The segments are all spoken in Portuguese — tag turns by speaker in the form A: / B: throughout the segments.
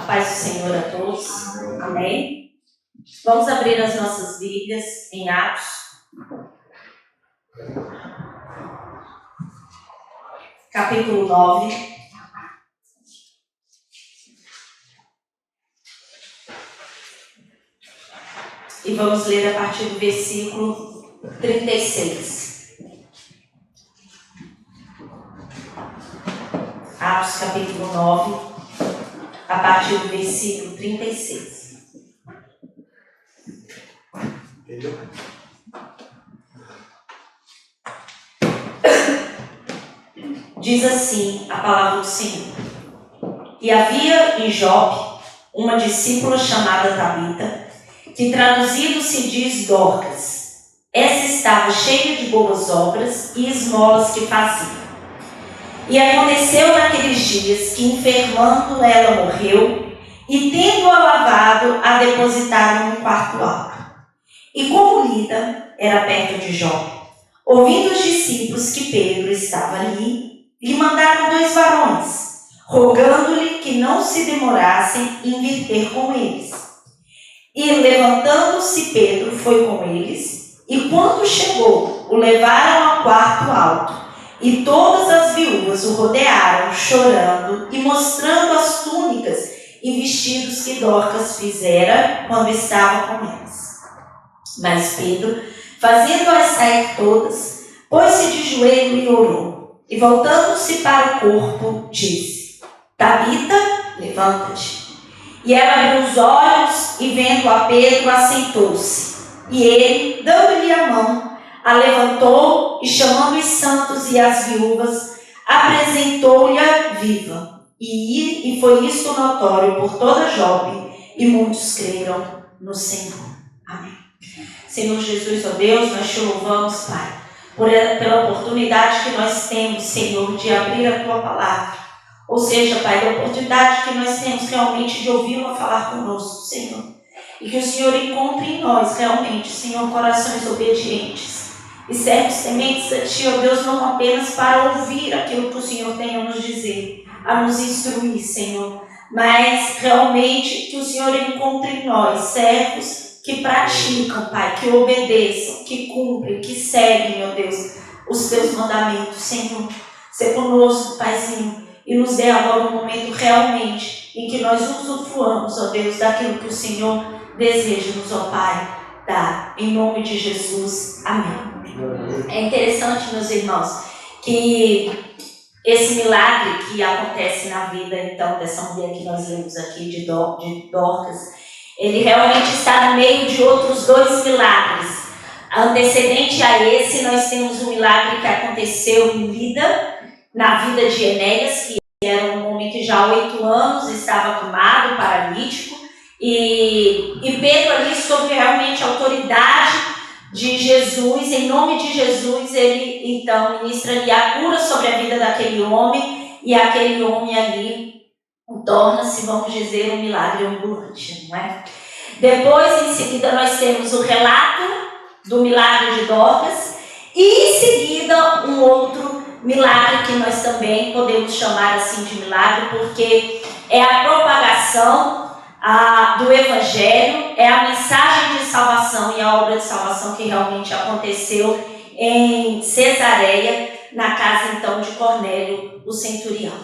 A: paz do Senhor a todos. Amém. Vamos abrir as nossas Bíblias em Atos. Capítulo 9. E vamos ler a partir do versículo 36. Atos capítulo 9, a partir do versículo 36.
B: Entendeu?
A: Diz assim a palavra do Senhor. E havia em Jope uma discípula chamada Tabita, que traduzido se diz Dorcas. Essa estava cheia de boas obras e esmolas que fazia. E aconteceu naqueles dias que, enfermando, ela morreu, e tendo-a lavado, a depositaram num quarto alto. E como Lida era perto de Jope, ouvindo os discípulos que Pedro estava ali, lhe mandaram 2 varões, rogando-lhe que não se demorassem em vir ter com eles. E levantando-se Pedro foi com eles, e quando chegou, o levaram ao quarto alto. E todas as viúvas o rodearam, chorando e mostrando as túnicas e vestidos que Dorcas fizera quando estava com elas. Mas Pedro, fazendo-as sair todas, pôs-se de joelho e orou. E voltando-se para o corpo, disse: Tabita, levanta-te. E ela abriu os olhos e, vendo a Pedro, assentou-se. E ele, dando-lhe a mão, a levantou e, chamando os santos e as viúvas, apresentou-lhe viva. E foi isto notório por toda Jope, e muitos creram no Senhor. Amém. Senhor Jesus, ó Deus, nós te louvamos, Pai, pela oportunidade que nós temos, Senhor, de abrir a Tua palavra. Ou seja, Pai, da oportunidade que nós temos realmente de ouvi-lo falar conosco, Senhor. E que o Senhor encontre em nós realmente, Senhor, corações obedientes e servos tementes a Ti, ó Deus, não apenas para ouvir aquilo que o Senhor tem a nos dizer, a nos instruir, Senhor, mas realmente que o Senhor encontre em nós servos que praticam, Pai, que obedeçam, que cumprem, que seguem, ó Deus, os Teus mandamentos, Senhor. Seja conosco, Paizinho, e nos dê agora um momento realmente em que nós usufruamos, ó Deus, daquilo que o Senhor deseja-nos, ó Pai, dar. Em nome de Jesus. Amém. É interessante, meus irmãos, que esse milagre que acontece na vida, então, dessa mulher que nós lemos aqui, de Dorcas, ele realmente está no meio de outros 2 milagres. Antecedente a esse, nós temos um milagre que aconteceu em Lida, na vida de Enéas, que era um homem que já há 8 anos estava acamado, paralítico, e Pedro ali, sob realmente a autoridade de Jesus, em nome de Jesus, ele então ministra-lhe a cura sobre a vida daquele homem, e aquele homem ali torna-se, vamos dizer, um milagre ambulante, não é? Depois, em seguida, nós temos o relato do milagre de Dorcas, e em seguida um outro milagre que nós também podemos chamar assim de milagre, porque é a propagação do Evangelho, é a mensagem de salvação e a obra de salvação que realmente aconteceu em Cesareia, na casa então de Cornélio, o centurião.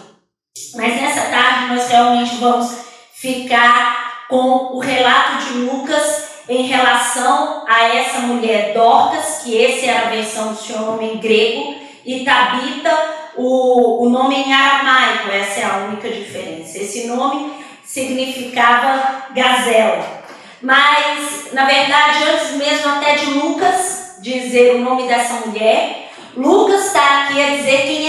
A: Mas nessa tarde nós realmente vamos ficar com o relato de Lucas em relação a essa mulher Dorcas, que esse era a versão do seu nome em grego, e Tabita, o nome em aramaico, essa é a única diferença. Esse nome significava gazela. Mas, na verdade, antes mesmo até de Lucas dizer o nome dessa mulher, Lucas está aqui a dizer quem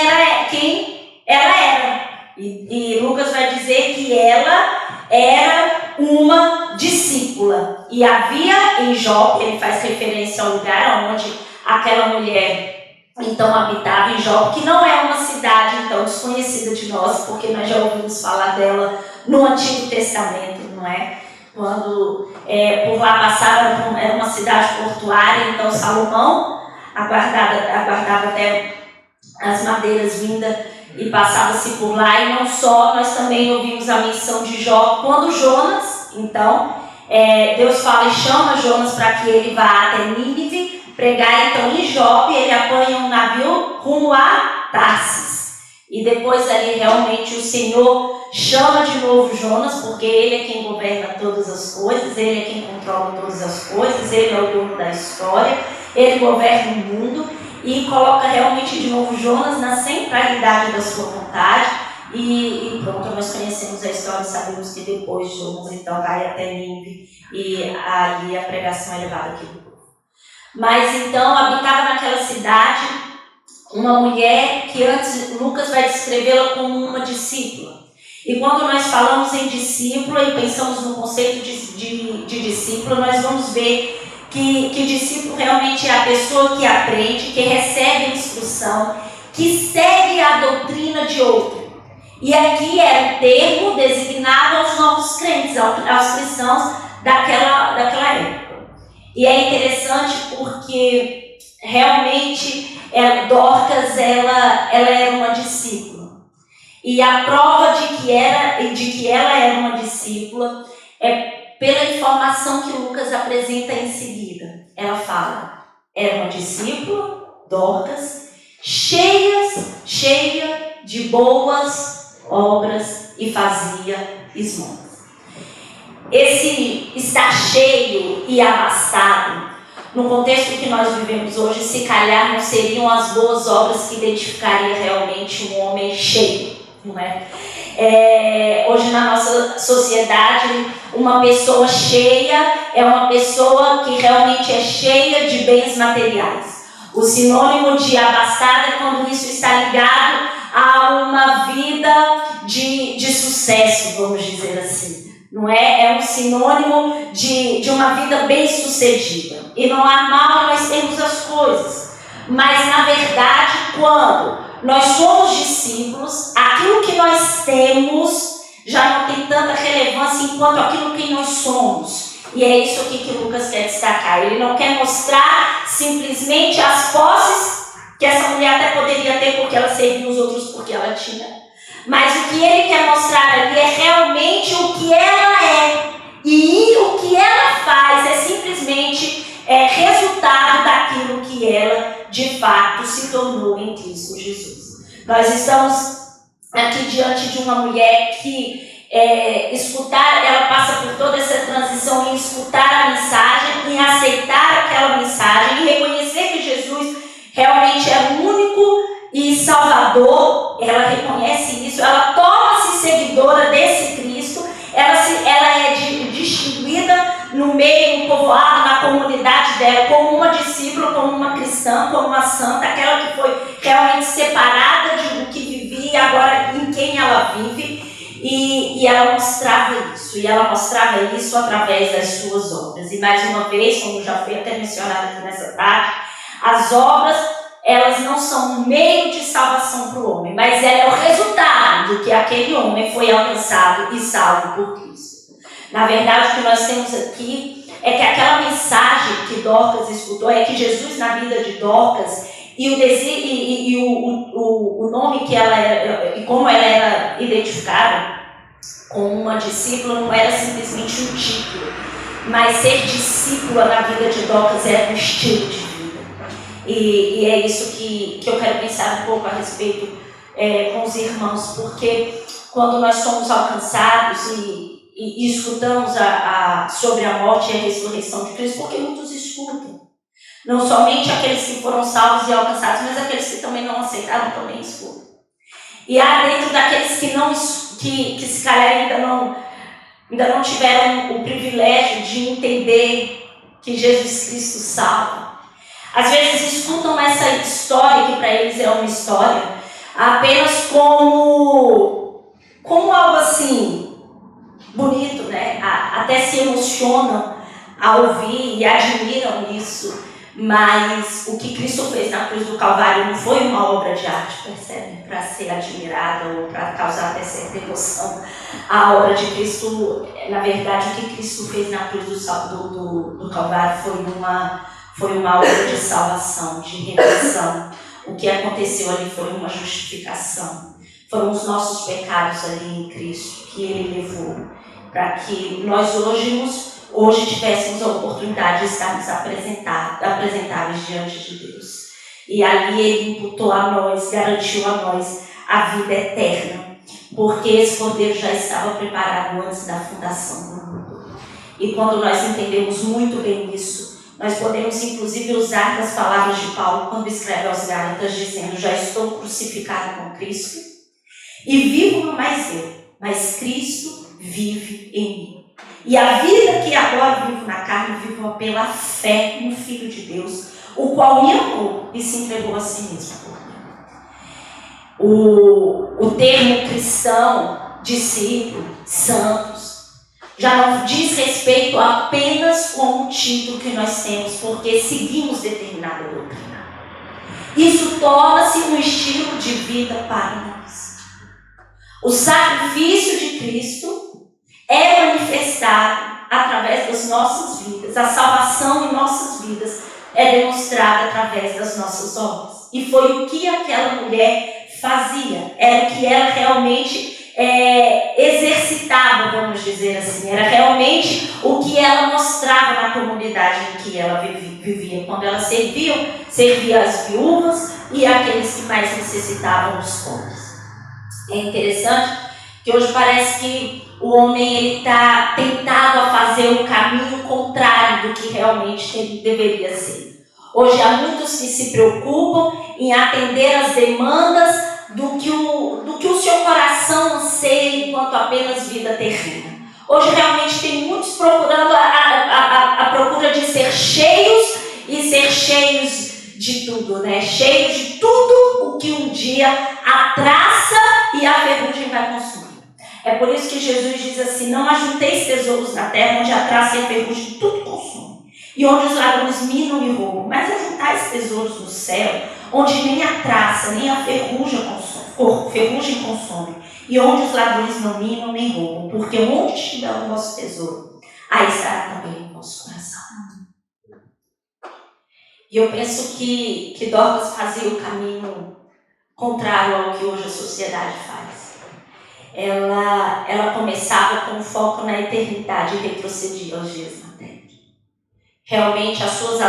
A: ela era. E Lucas vai dizer que ela era uma discípula. E havia em Jope, ele faz referência ao lugar onde aquela mulher então habitava, em Jope, que não é uma cidade então desconhecida de nós, porque nós já ouvimos falar dela no Antigo Testamento, não é? Quando por lá passava, era uma cidade portuária, então Salomão aguardava até as madeiras vindas e passava-se por lá. E não só, nós também ouvimos a menção de Jó, quando Jonas, então, Deus fala e chama Jonas para que ele vá até Nínive, pregar então em Jope. Ele apanha um navio rumo a Tarsis. E depois ali realmente o Senhor chama de novo Jonas, porque ele é quem governa todas as coisas, ele é quem controla todas as coisas, ele é o dono da história, ele governa o mundo e coloca realmente de novo Jonas na centralidade da sua vontade. E pronto, nós conhecemos a história, sabemos que depois Jonas então vai até Nínive e ali a pregação é levada aqui do povo. Mas então habitava naquela cidade uma mulher que antes Lucas vai descrevê-la como uma discípula. E quando nós falamos em discípula e pensamos no conceito de discípulo, nós vamos ver que discípulo realmente é a pessoa que aprende, que recebe instrução, que segue a doutrina de outro. E aqui é um termo designado aos novos crentes, aos cristãos daquela época. E é interessante porque realmente Dorcas ela era uma discípula. E a prova de que ela era uma discípula é pela informação que Lucas apresenta em seguida. Ela fala, era uma discípula, Dorcas, cheia de boas obras e fazia esmolas. Esse estar cheio e abastado, no contexto que nós vivemos hoje, se calhar não seriam as boas obras que identificaria realmente um homem cheio, não é? Hoje na nossa sociedade, uma pessoa cheia é uma pessoa que realmente é cheia de bens materiais. O sinônimo de abastada é quando isso está ligado a uma vida de sucesso, vamos dizer assim. Não é? É um sinônimo de uma vida bem-sucedida. E não há mal nós termos as coisas. Mas, na verdade, quando nós somos discípulos, aquilo que nós temos já não tem tanta relevância enquanto aquilo que nós somos. E é isso aqui que Lucas quer destacar. Ele não quer mostrar simplesmente as posses que essa mulher até poderia ter porque ela servia os outros porque ela tinha. Mas o que ele quer mostrar ali é realmente o que ela é. E o que ela faz é simplesmente resultado daquilo que ela, de fato, se tornou em Cristo Jesus. Nós estamos aqui diante de uma mulher que ela passa por toda essa transição em escutar a mensagem, em aceitar aquela mensagem, em reconhecer que Jesus realmente é o único e Salvador. Ela reconhece isso, ela torna-se seguidora desse Cristo, ela é distribuída no meio, no povoado, na comunidade dela, como uma discípula, como uma cristã, como uma santa, aquela que foi realmente separada do que vivia e agora em quem ela vive. E ela mostrava isso, através das suas obras. E mais uma vez, como já foi até mencionado aqui nessa tarde, as obras, elas não são um meio de salvação para o homem, mas ela é o resultado de que aquele homem foi alcançado e salvo por Cristo. Na verdade, o que nós temos aqui é que aquela mensagem que Dorcas escutou é que Jesus, na vida de Dorcas, e o nome que ela era, e como ela era identificada como uma discípula, não era simplesmente um título, mas ser discípula na vida de Dorcas era um estilo de vida. E é isso que eu quero pensar um pouco a respeito com os irmãos, porque quando nós somos alcançados e escutamos sobre a morte e a ressurreição de Cristo, porque muitos escutam. Não somente aqueles que foram salvos e alcançados, mas aqueles que também não aceitaram também escutam. E há dentro daqueles que se calhar ainda não tiveram o privilégio de entender que Jesus Cristo salva. Às vezes escutam essa história, que para eles é uma história, apenas como algo assim, bonito, né? Até se emocionam a ouvir e admiram isso. Mas o que Cristo fez na cruz do Calvário não foi uma obra de arte, percebe? Para ser admirada ou para causar até certa emoção. A obra de Cristo, na verdade, o que Cristo fez na cruz do Calvário foi uma obra de salvação, de redenção. O que aconteceu ali foi uma justificação. Foram os nossos pecados ali em Cristo que Ele levou para que nós hoje tivéssemos a oportunidade de estarmos apresentáveis diante de Deus. E ali Ele imputou a nós, garantiu a nós a vida eterna, porque esse Cordeiro já estava preparado antes da fundação do mundo. E quando nós entendemos muito bem isso, nós podemos inclusive usar as palavras de Paulo quando escreve aos Gálatas dizendo: já estou crucificado com Cristo e vivo não mais eu, mas Cristo vive em mim. E a vida que agora vivo na carne, vivo pela fé no Filho de Deus, o qual me amou e se entregou a si mesmo por mim. O termo cristão, discípulo, santos, já não diz respeito apenas com o título que nós temos, porque seguimos determinada doutrina. Isso torna-se um estilo de vida para nós. O sacrifício de Cristo é manifestado através das nossas vidas. A salvação em nossas vidas é demonstrada através das nossas obras. E foi o que aquela mulher fazia, era o que ela realmente exercitava, vamos dizer assim, era realmente o que ela mostrava na comunidade em que ela vivia, quando ela servia as viúvas e aqueles que mais necessitavam dos pobres. É interessante que hoje parece que o homem está tentado a fazer o caminho contrário do que realmente deveria ser. Hoje há muitos que se preocupam em atender às demandas do que o seu coração anseia enquanto apenas vida terrena. Hoje realmente tem muitos procurando a procura de ser cheios e ser cheios de tudo, né? Cheios de tudo o que um dia a traça e a ferrugem vai consumir. É por isso que Jesus diz assim: não ajunteis tesouros na terra, onde a traça e a ferrugem tudo consumem, e onde os ladrões minam e roubam, mas ajuntais tesouros no céu, onde nem a traça, nem a ferrugem consome, e onde os ladrões não minam nem roubam, porque onde estiver o vosso tesouro, aí estará também o vosso coração. E eu penso que Dorcas fazia o caminho contrário ao que hoje a sociedade faz. Ela começava com foco na eternidade e retrocedia aos dias na terra. Realmente as suas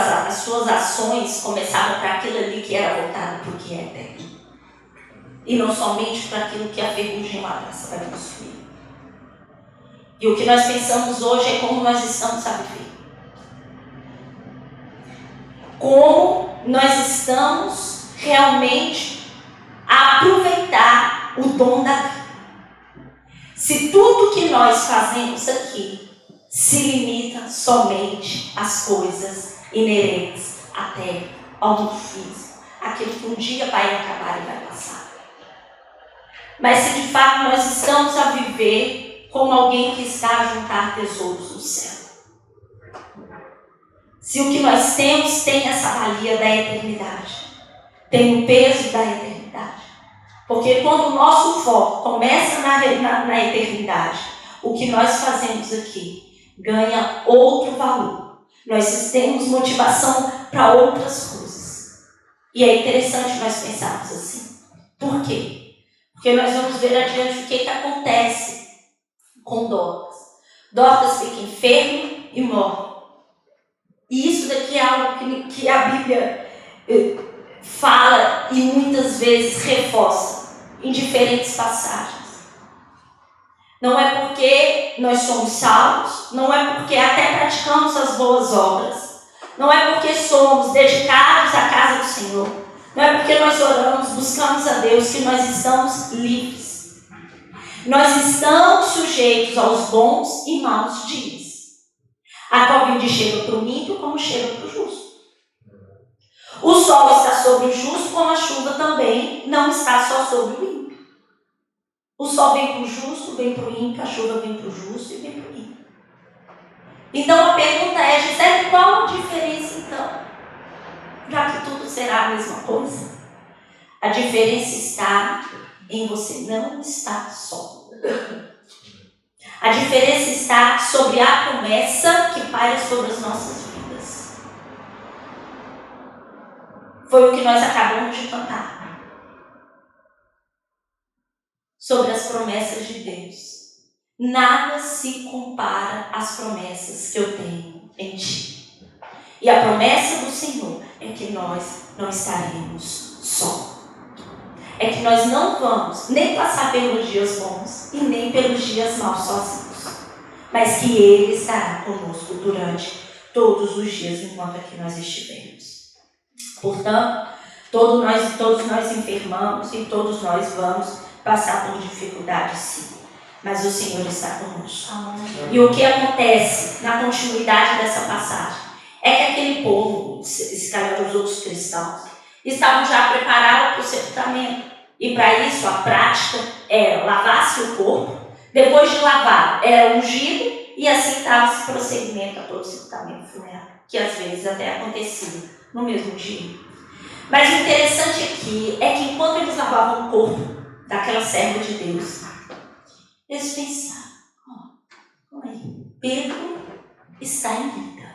A: ações começavam para aquilo ali que era voltado para o que é eterno. E não somente para aquilo que a ferrugem lá vai construir. E o que nós pensamos hoje é como nós estamos a viver. Como nós estamos realmente a aproveitar o dom da vida. Se tudo que nós fazemos aqui se limita somente às coisas inerentes à terra, ao mundo físico, aquilo que um dia vai acabar e vai passar. Mas se de fato nós estamos a viver como alguém que está a juntar tesouros no céu, se o que nós temos tem essa valia da eternidade, tem o peso da eternidade, porque quando o nosso foco começa na eternidade, o que nós fazemos aqui ganha outro valor. Nós temos motivação para outras coisas. E é interessante nós pensarmos assim. Por quê? Porque nós vamos ver adiante o que acontece com Dorcas. Dorcas fica enfermo e morre. E isso daqui é algo que a Bíblia fala e muitas vezes reforça em diferentes passagens. Não é porque nós somos salvos, não é porque até praticamos as boas obras, não é porque somos dedicados à casa do Senhor, não é porque nós oramos, buscamos a Deus que nós estamos livres. Nós estamos sujeitos aos bons e maus dias. A Covid chega para o ímpio como chega para o justo. O sol está sobre o justo, como a chuva também não está só sobre o ímpio. O sol vem para o justo, vem para o ímpio, a chuva vem para o justo e vem para o ímpio. Então a pergunta é, Gisele, qual a diferença então? Já que tudo será a mesma coisa. A diferença está em você não estar só. A diferença está sobre a promessa que paira sobre as nossas vidas. foi o que nós acabamos de cantar. Sobre as promessas de Deus. Nada se compara às promessas que eu tenho em ti. E a promessa do Senhor é que nós não estaremos só. É que nós não vamos nem passar pelos dias bons e nem pelos dias maus sozinhos. Mas que Ele estará conosco durante todos os dias enquanto aqui nós estivermos. Portanto, todos nós enfermamos e todos nós vamos passar por dificuldades, sim. Mas o Senhor está conosco. Amém. E o que acontece na continuidade dessa passagem é que aquele povo, se calhar os outros cristãos, estavam já preparados para o sepultamento. E para isso a prática era lavar-se o corpo, depois de lavar era ungido, e assim dava-se prosseguimento a todo o sepultamento funerário, que às vezes até acontecia no mesmo dia. Mas o interessante aqui é que enquanto eles lavavam o corpo daquela serva de Deus, eles pensaram, calma aí, Pedro está em vida.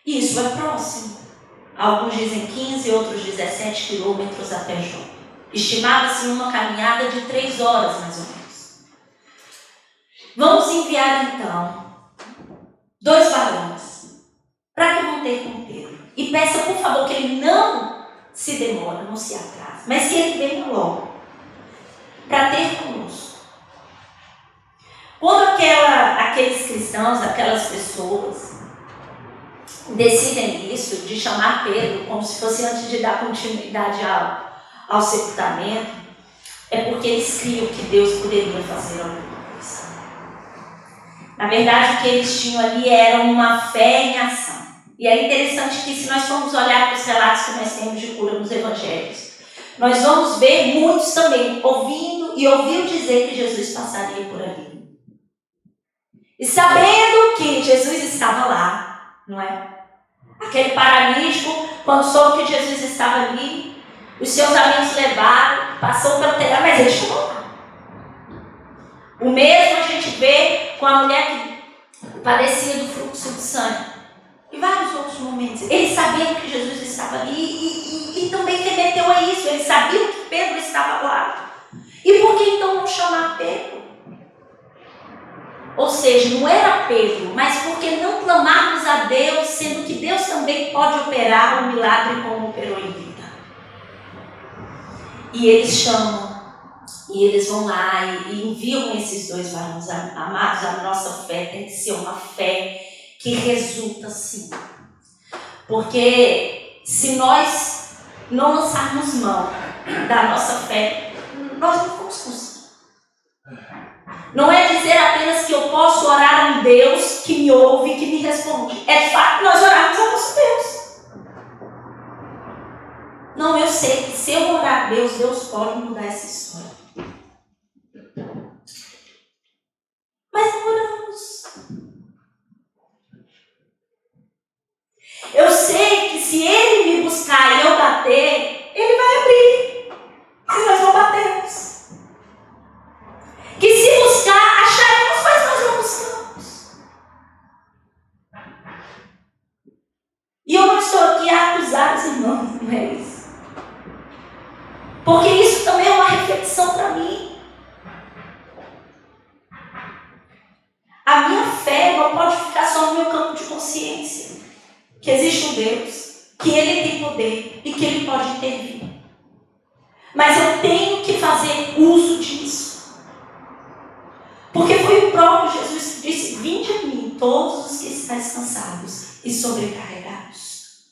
A: E isso é próximo. Alguns dizem 15, outros 17 quilômetros até Jope. Estimava-se uma caminhada de 3 horas, mais ou menos. Vamos enviar, então, 2 varões para que vão ter com Pedro. E peça, por favor, que ele não se demore, não se atrase, mas que ele venha logo para ter conosco. Quando aqueles cristãos, aquelas pessoas decidem isso, de chamar Pedro como se fosse antes de dar continuidade ao sepultamento, é porque eles criam que Deus poderia fazer alguma coisa. Na verdade, o que eles tinham ali era uma fé em ação. E é interessante que, se nós formos olhar para os relatos que nós temos de cura nos evangelhos, nós vamos ver muitos também ouvindo dizer que Jesus passaria por ali. E sabendo que Jesus estava lá, não é? Aquele paralítico, quando soube que Jesus estava ali, os seus amigos levaram, passou pelo telhado, mas ele chegou lá. O mesmo a gente vê com a mulher que padecia do fluxo de sangue. E vários outros momentos. Eles sabiam que Jesus estava ali e também remeteu a isso. Eles sabiam que Pedro estava lá. E por que então não chamar Pedro? Ou seja, não era Pedro, mas por que não clamarmos a Deus, sendo que Deus também pode operar um milagre como operou em vida? E eles chamam, e eles vão lá e enviam esses 2 varões. Amados, a nossa fé tem que ser uma fé que resulta sim. Porque se nós não lançarmos mão da nossa fé, nós não vamos conseguir. Não é dizer apenas que eu posso orar a um Deus que me ouve e que me responde. É de fato nós orarmos a nosso Deus. Não, eu sei que se eu orar a Deus, Deus pode mudar essa história. Mas não oramos. Eu sei que se Ele me buscar e eu bater, Ele vai abrir. Mas nós não batemos. Que se buscar, acharemos, mas nós não buscamos. E eu não estou aqui a acusar os irmãos, não é isso? Porque isso também é uma reflexão para mim. A minha fé não pode ficar só no meu campo de consciência. Que existe um Deus, que Ele tem poder e que Ele pode intervir. Mas eu tenho que fazer uso disso. Porque foi o próprio Jesus que disse: vinde a mim, todos os que estáis cansados e sobrecarregados.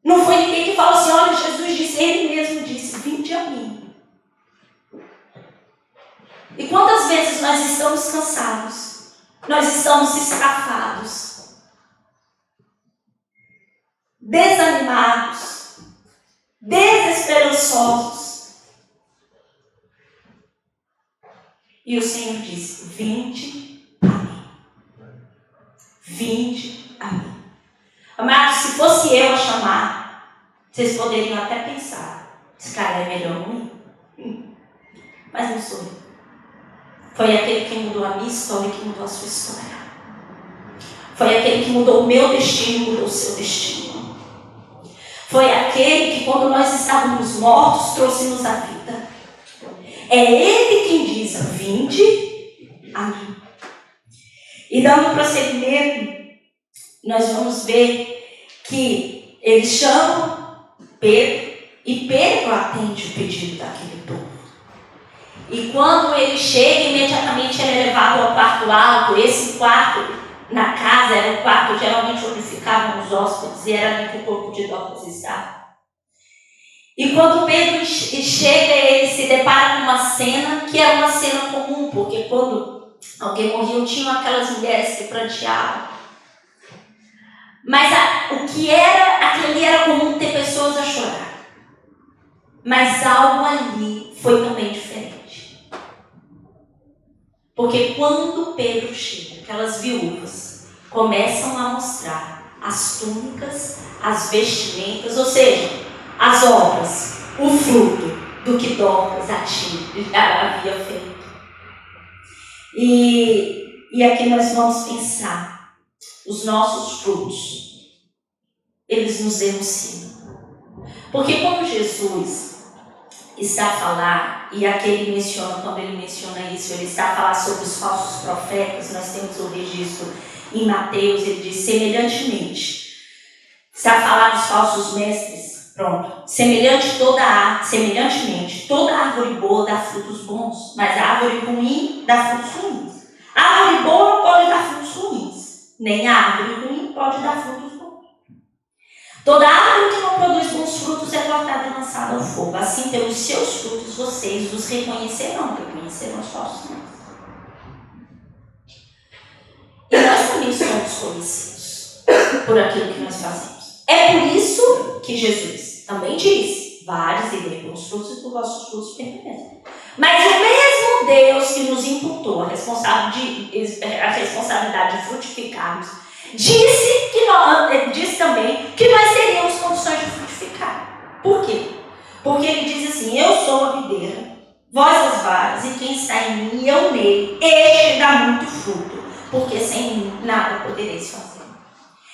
A: Não foi ninguém que falou assim: olha, Jesus disse, Ele mesmo disse, vinde a mim. E quantas vezes nós estamos cansados, nós estamos estafados, desanimados, desesperançosos. E o Senhor diz: vinde a mim. Vinde a mim. Amados, se fosse eu a chamar, vocês poderiam até pensar: esse cara é melhor não ir. Mas não sou eu. Foi aquele que mudou a minha história, que mudou a sua história. Foi aquele que mudou o meu destino e mudou o seu destino. Foi aquele que, quando nós estávamos mortos, trouxe-nos a vida. É Ele quem diz: vinde a mim. E dando prosseguimento, nós vamos ver que ele chama Pedro e Pedro atende o pedido daquele povo. E quando ele chega, imediatamente ele é levado ao quarto alto. Esse quarto na casa era o quarto geralmente onde ficavam os hóspedes e era ali que o corpo de Dorcas estava. E quando Pedro chega, ele se depara com uma cena que era uma cena comum, porque quando alguém morria, tinham aquelas mulheres que pranteavam. Mas aquilo ali era comum ter pessoas a chorar. Mas algo ali foi também diferente. Porque quando Pedro chega, aquelas viúvas começam a mostrar as túnicas, as vestimentas, ou seja, as obras, o fruto do que Dorcas já havia feito. E aqui nós vamos pensar, os nossos frutos, eles nos denunciam. Porque quando Jesus está a falar, e aqui ele menciona, quando ele menciona isso, ele está a falar sobre os falsos profetas, nós temos o registro em Mateus, ele diz semelhantemente, está a falar dos falsos mestres, pronto, semelhantemente toda árvore boa dá frutos bons, mas a árvore ruim dá frutos ruins. A árvore boa não pode dar frutos ruins, nem a árvore ruim pode dar frutos bons. Toda árvore que não produz bons frutos é cortada e lançada ao fogo. Assim, pelos seus frutos, vocês os reconhecerão os falsos mestres. E nós também somos conhecidos por aquilo que nós fazemos. É por isso que Jesus também disse: vários e dei bons frutos e por vossos frutos permanecem. Mas o mesmo Deus que nos imputou a responsabilidade de frutificarmos, disse também que nós teríamos condições de frutificar. Por quê? Porque ele diz assim: eu sou a videira, vós as varas, e quem está em mim e eu nele, este dá muito fruto, porque sem mim nada podereis fazer.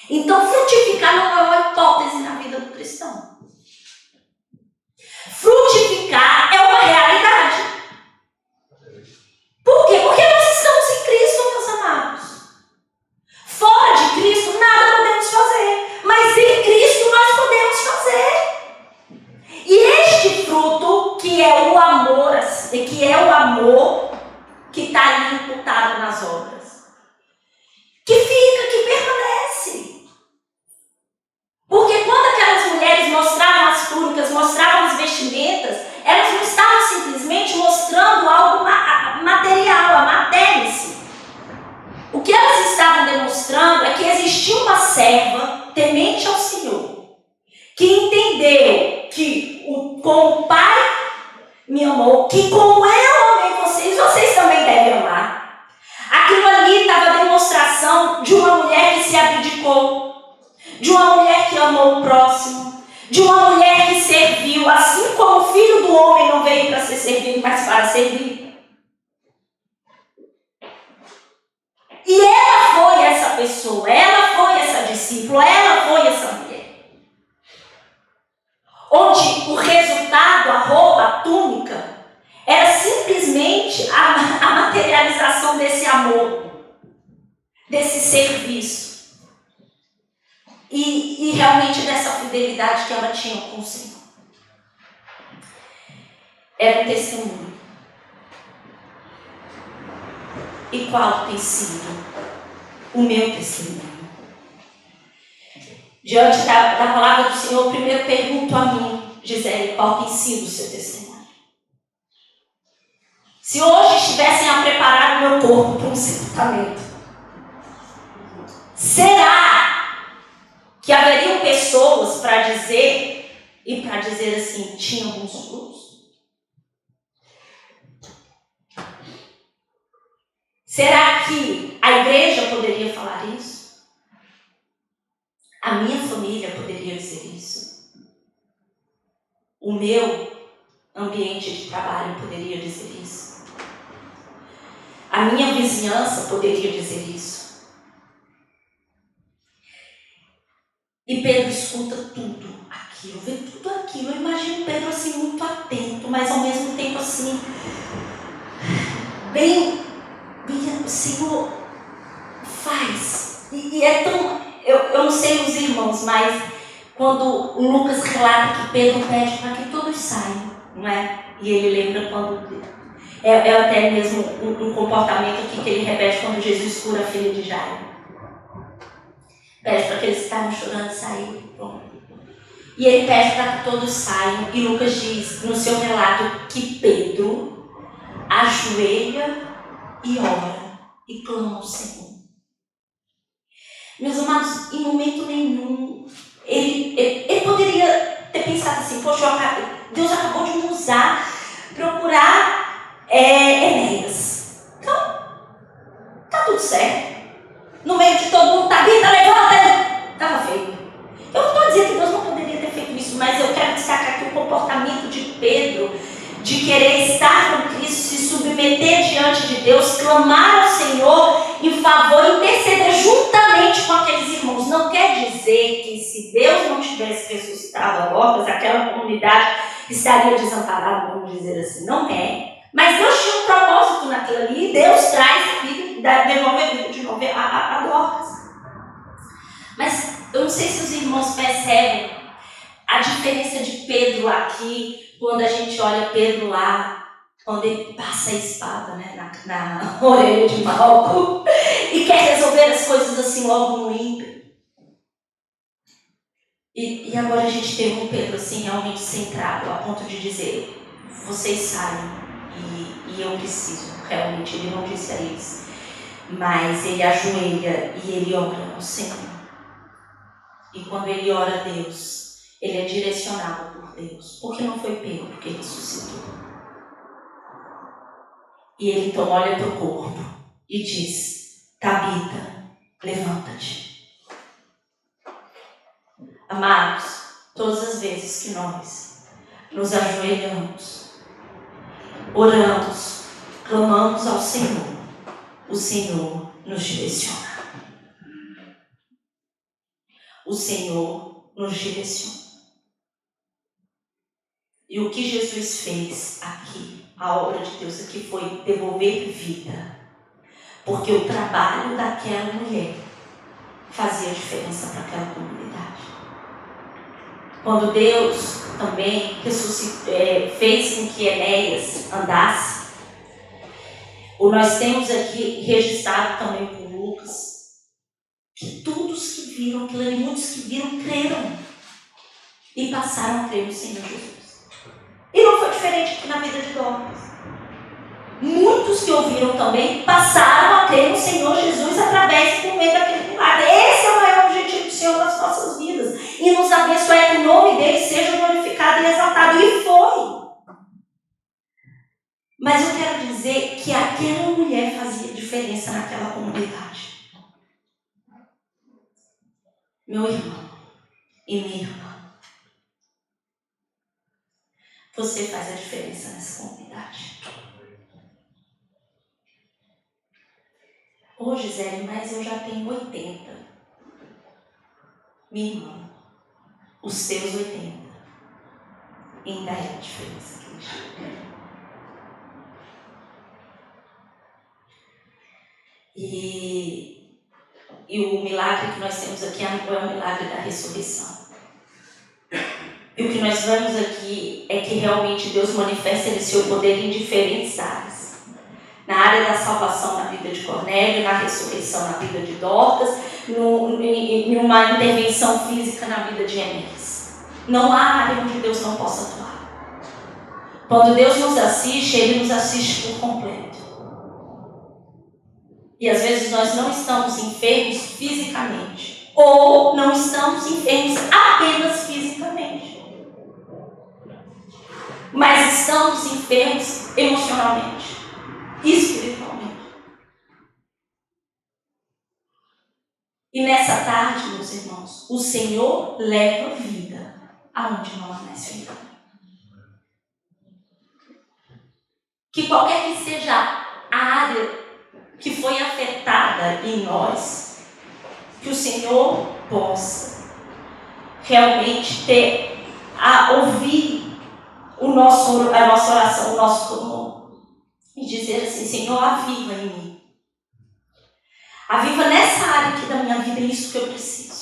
A: Então frutificar não é uma hipótese na vida do cristão. Frutificar é uma realidade. Por quê? Porque nós estamos em Cristo, meus amados. Fora de Cristo, nada podemos fazer. Mas em Cristo nós podemos fazer. E este fruto, que é o amor que está ali imputado nas obras, que fica, que permanece. Porque quando aquelas mulheres mostravam as túnicas, mostravam as vestimentas, elas não estavam simplesmente mostrando algo material, a matéria-se. O que elas estavam demonstrando é que existia uma serva temente ao Senhor, que entendeu que como o Pai me amou, que como eu amei vocês também devem amar. Aquilo ali estava a demonstração de uma mulher que se abdicou, de uma mulher que amou o próximo, de uma mulher que serviu, assim como o Filho do Homem não veio para ser servido, mas para servir. E ela foi essa pessoa, ela foi essa discípula, ela foi essa mulher. Onde o resultado, a roupa, a túnica, era simplesmente a materialização desse amor, desse serviço. E realmente dessa fidelidade que ela tinha com o Senhor. Era um testemunho. E qual tem sido o meu testemunho? Diante da palavra do Senhor, primeiro pergunto a mim, Gisele, qual tem sido o seu testemunho? Se hoje estivessem a preparar o meu corpo para um sepultamento, será que haveriam pessoas para dizer assim, tinha alguns frutos? Será que a igreja poderia falar isso? A minha família poderia dizer isso? O meu ambiente de trabalho poderia dizer isso? A minha vizinhança poderia dizer isso? E Pedro escuta tudo aquilo, vê tudo aquilo. Eu imagino Pedro assim muito atento, mas ao mesmo tempo assim, bem, Senhor, faz. E é tão, eu não sei os irmãos, mas quando Lucas relata que Pedro pede para que todos saiam, não é? E ele lembra quando é até mesmo um comportamento aqui que ele repete quando Jesus cura a filha de Jairo. Pede para que eles estavam chorando saírem. E ele pede para que todos saiam. E Lucas diz no seu relato que Pedro ajoelha e ora e clama ao Senhor. Meus amados, em momento nenhum ele poderia ter pensado assim: poxa, Deus acabou de me usar procurar Enéas. Então, tá tudo certo. No meio de todo mundo, Tabita, levanta! Estava feito. Eu não estou dizendo que Deus não poderia ter feito isso, mas eu quero destacar aqui o comportamento de Pedro, de querer estar com Cristo, se submeter diante de Deus, clamar ao Senhor em favor, interceder juntamente com aqueles irmãos. Não quer dizer que se Deus não tivesse ressuscitado a Dorcas, aquela comunidade estaria desamparada, vamos dizer assim. Não é. Mas Deus tinha um propósito naquilo ali, e Deus traz a vida, devolve a vida de novo a Dorcas. Mas eu não sei se os irmãos percebem a diferença de Pedro aqui, quando a gente olha Pedro lá, quando ele passa a espada, né, na orelha de Malco e quer resolver as coisas assim logo no ímpeto. E agora a gente tem um Pedro assim realmente centrado, a ponto de dizer: vocês sabem, e eu preciso. Realmente ele não disse a eles, mas ele ajoelha e ele ora ao Senhor. E quando ele ora a Deus, ele é direcionado por Deus. Porque não foi pego, porque ele ressuscitou. E ele então olha para o corpo e diz: Tabita, levanta-te. Amados, todas as vezes que nós nos ajoelhamos, oramos, clamamos ao Senhor, o Senhor nos direciona. O Senhor nos direciona. E o que Jesus fez aqui, a obra de Deus aqui, foi devolver vida. Porque o trabalho daquela mulher fazia diferença para aquela comunidade. Quando Deus também fez com que Enéas andasse, nós temos aqui registrado também por Lucas, que todos que viram aquilo ali, muitos que viram, creram e passaram a crer no Senhor Jesus. E não foi diferente aqui na vida de Dorcas. Muitos que ouviram também passaram a crer no Senhor Jesus através do meio daquele milagre. Esse é o maior objetivo do Senhor nas nossas vidas. E nos abençoar que o nome dele seja glorificado e exaltado. E foi. Mas eu quero dizer que aquela mulher fazia diferença naquela comunidade. Meu irmão e minha irmã, você faz a diferença nessa comunidade. Ô Gisele, mas eu já tenho 80. Minha irmã, os seus 80 ainda é a diferença que eles chegam. E o milagre que nós temos aqui é o milagre da ressurreição. E o que nós vemos aqui é que realmente Deus manifesta esse seu poder em diferentes áreas. Na área da salvação na vida de Cornélio, na ressurreição na vida de Dorcas, em uma intervenção física na vida de Enéas. Não há área onde Deus não possa atuar. Quando Deus nos assiste, Ele nos assiste por completo. E às vezes nós não estamos enfermos fisicamente, ou não estamos enfermos apenas fisicamente, mas estamos enfermos emocionalmente, espiritualmente. E nessa tarde, meus irmãos, o Senhor leva vida aonde não há mais vida. Que qualquer que seja a área que foi afetada em nós, que o Senhor possa realmente ouvir a nossa oração, o nosso clamor. E dizer assim: Senhor, aviva em mim. Aviva nessa área aqui da minha vida, é isso que eu preciso.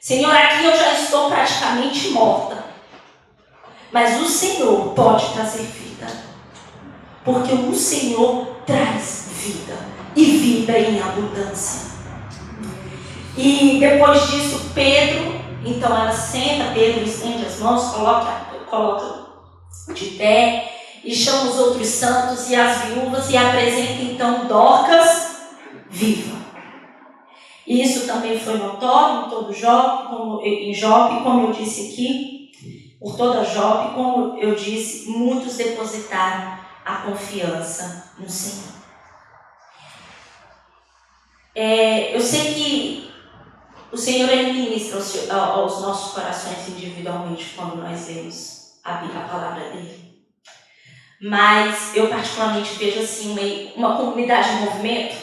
A: Senhor, aqui eu já estou praticamente morta. Mas o Senhor pode trazer vida. Porque o Senhor traz vida. E vida em abundância. E depois disso, Pedro, então ela senta, Pedro estende as mãos, coloca de pé, e chama os outros santos e as viúvas e apresenta então Dorcas viva. E isso também foi notório em todo Jope, como eu disse aqui, por toda Jope, como eu disse, muitos depositaram a confiança no Senhor. Eu sei que o Senhor ministra aos nossos corações individualmente quando nós lemos a palavra dele. Mas eu particularmente vejo assim uma comunidade em movimento,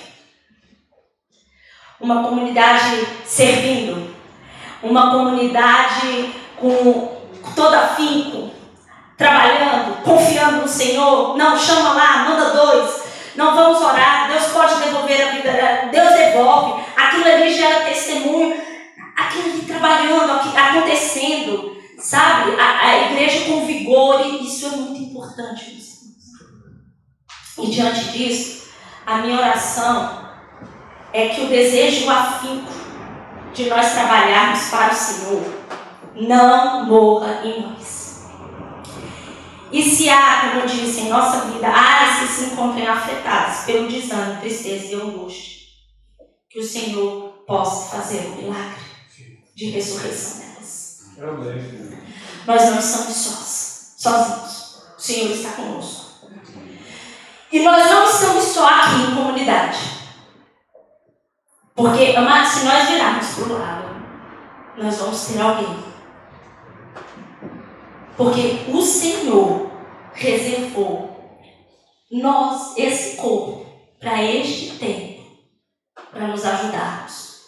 A: uma comunidade servindo, uma comunidade com todo afinco, trabalhando, confiando no Senhor. Não, chama lá, manda 2. Não, vamos orar, Deus pode devolver a vida, Deus devolve. Aquilo ali gera testemunho, aquilo ali trabalhando, acontecendo, sabe? A igreja com vigor, e isso é muito importante, meus irmãos. E diante disso, a minha oração é que o desejo e o afinco de nós trabalharmos para o Senhor não morra em nós. E se há, como eu disse, em nossa vida, áreas que se encontrem afetadas pelo desânimo, tristeza e angústia, que o Senhor possa fazer um milagre de ressurreição nelas. Nós não estamos sozinhos. O Senhor está conosco. E nós não estamos só aqui em comunidade. Porque, amados, se nós virarmos para o lado, nós vamos ter alguém. Porque o Senhor reservou esse corpo, para este tempo, para nos ajudarmos,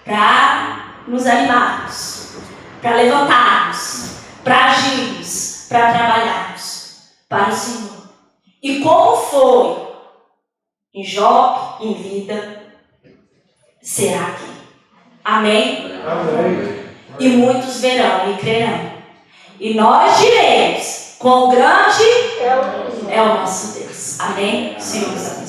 A: para nos animarmos, para levantarmos, para agirmos, para trabalharmos para o Senhor. E como foi em Jope, em vida, será aqui. Amém?
B: Amém.
A: E muitos verão e crerão. E nós diremos: quão grande é o nosso Deus. Amém? Senhor.